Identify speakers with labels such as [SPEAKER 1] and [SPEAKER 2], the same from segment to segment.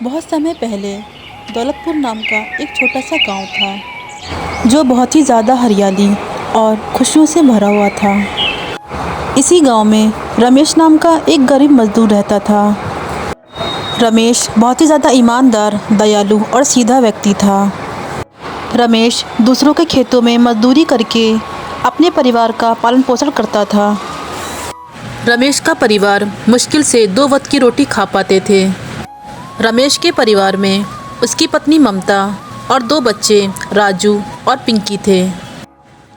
[SPEAKER 1] बहुत समय पहले दौलतपुर नाम का एक छोटा सा गांव था जो बहुत ही ज़्यादा हरियाली और खुशियों से भरा हुआ था। इसी गांव में रमेश नाम का एक गरीब मजदूर रहता था। रमेश बहुत ही ज़्यादा ईमानदार, दयालु और सीधा व्यक्ति था। रमेश दूसरों के खेतों में मजदूरी करके अपने परिवार का पालन पोषण करता था। रमेश का परिवार मुश्किल से 2 वक्त की रोटी खा पाते थे। रमेश के परिवार में उसकी पत्नी ममता और 2 बच्चे राजू और पिंकी थे।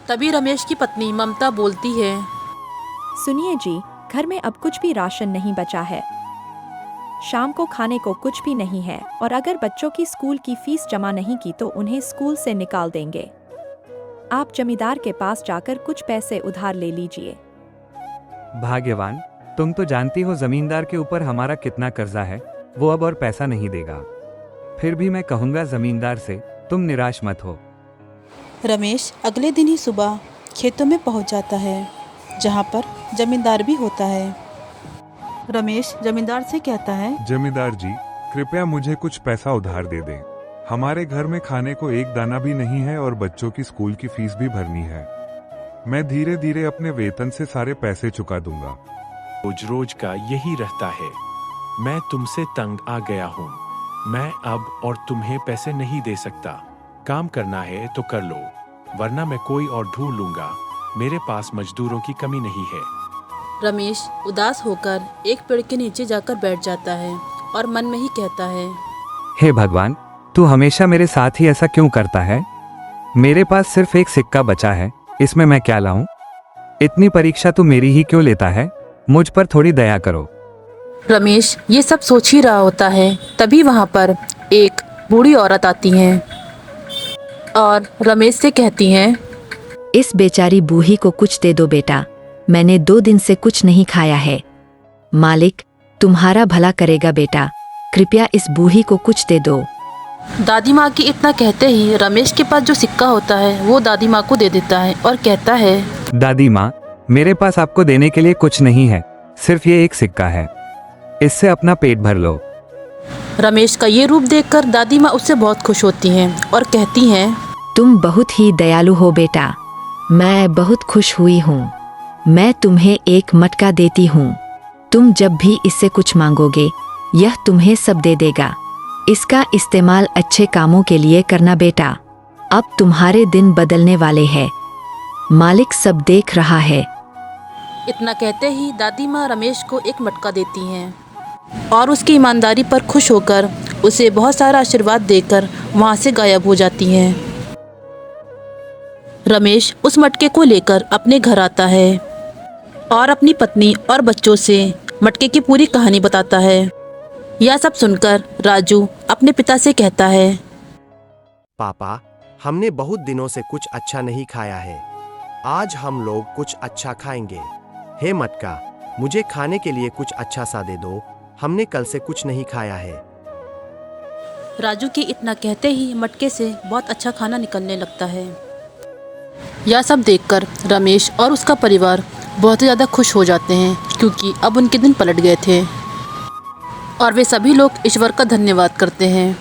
[SPEAKER 1] तभी रमेश की पत्नी ममता बोलती है,
[SPEAKER 2] सुनिए जी, घर में अब कुछ भी राशन नहीं बचा है। शाम को खाने को कुछ भी नहीं है और अगर बच्चों की स्कूल की फीस जमा नहीं की तो उन्हें स्कूल से निकाल देंगे। आप जमींदार के पास जाकर कुछ पैसे उधार ले लीजिए।
[SPEAKER 3] भाग्यवान, तुम तो जानती हो जमींदार के ऊपर हमारा कितना कर्जा है। वो अब और पैसा नहीं देगा। फिर भी मैं कहूँगा जमींदार से, तुम निराश मत हो।
[SPEAKER 1] रमेश अगले दिन ही सुबह खेतों में पहुंच जाता है जहां पर जमींदार भी होता है। रमेश जमींदार से कहता है,
[SPEAKER 4] जमींदार जी, कृपया मुझे कुछ पैसा उधार दे दें। हमारे घर में खाने को एक दाना भी नहीं है और बच्चों की स्कूल की फीस भी भरनी है। मैं धीरे धीरे अपने वेतन से सारे पैसे चुका दूंगा।
[SPEAKER 5] रोज रोज का यही रहता है। मैं तुमसे तंग आ गया हूँ। मैं अब और तुम्हें पैसे नहीं दे सकता। काम करना है तो कर लो, वरना मैं कोई और ढूंढ लूंगा। मेरे पास मजदूरों की कमी नहीं है।
[SPEAKER 1] रमेश उदास होकर एक पेड़ के नीचे जाकर बैठ जाता है और मन में ही कहता है,
[SPEAKER 3] हे भगवान, तू हमेशा मेरे साथ ही ऐसा क्यों करता है? मेरे पास सिर्फ एक सिक्का बचा है, इसमें मैं क्या लाऊं? इतनी परीक्षा तू मेरी ही क्यों लेता है? मुझ पर थोड़ी दया करो।
[SPEAKER 1] रमेश ये सब सोच ही रहा होता है, तभी वहाँ पर एक बूढ़ी औरत आती है और रमेश से कहती हैं,
[SPEAKER 6] इस बेचारी बूढ़ी को कुछ दे दो बेटा, मैंने 2 दिन से कुछ नहीं खाया है। मालिक तुम्हारा भला करेगा बेटा, कृपया इस बूढ़ी को कुछ दे दो।
[SPEAKER 1] दादी माँ की इतना कहते ही रमेश के पास जो सिक्का होता है वो दादी माँ को दे देता है और कहता है,
[SPEAKER 3] दादी माँ, मेरे पास आपको देने के लिए कुछ नहीं है, सिर्फ ये एक सिक्का है, इससे अपना पेट भर लो।
[SPEAKER 1] रमेश का ये रूप देखकर दादी माँ उससे बहुत खुश होती हैं और कहती हैं,
[SPEAKER 6] तुम बहुत ही दयालु हो बेटा, मैं बहुत खुश हुई हूँ। मैं तुम्हें एक मटका देती हूँ। तुम जब भी इससे कुछ मांगोगे यह तुम्हें सब दे देगा। इसका इस्तेमाल अच्छे कामों के लिए करना बेटा। अब तुम्हारे दिन बदलने वाले हैं, मालिक सब देख रहा है।
[SPEAKER 1] इतना कहते ही दादी माँ रमेश को एक मटका देती हैं और उसकी ईमानदारी पर खुश होकर उसे बहुत सारा आशीर्वाद देकर वहाँ से गायब हो जाती हैं। रमेश उस मटके को लेकर अपने घर आता है और अपनी पत्नी और बच्चों से मटके की पूरी कहानी बताता है। यह सब सुनकर राजू अपने पिता से कहता है,
[SPEAKER 7] पापा, हमने बहुत दिनों से कुछ अच्छा नहीं खाया है। आज हम लोग कुछ अच्छा खाएंगे। हे मटका, मुझे खाने के लिए कुछ अच्छा सा दे दो, हमने कल से कुछ नहीं खाया है।
[SPEAKER 1] राजू के इतना कहते ही मटके से बहुत अच्छा खाना निकलने लगता है। यह सब देखकर रमेश और उसका परिवार बहुत ही ज़्यादा खुश हो जाते हैं क्योंकि अब उनके दिन पलट गए थे और वे सभी लोग ईश्वर का धन्यवाद करते हैं।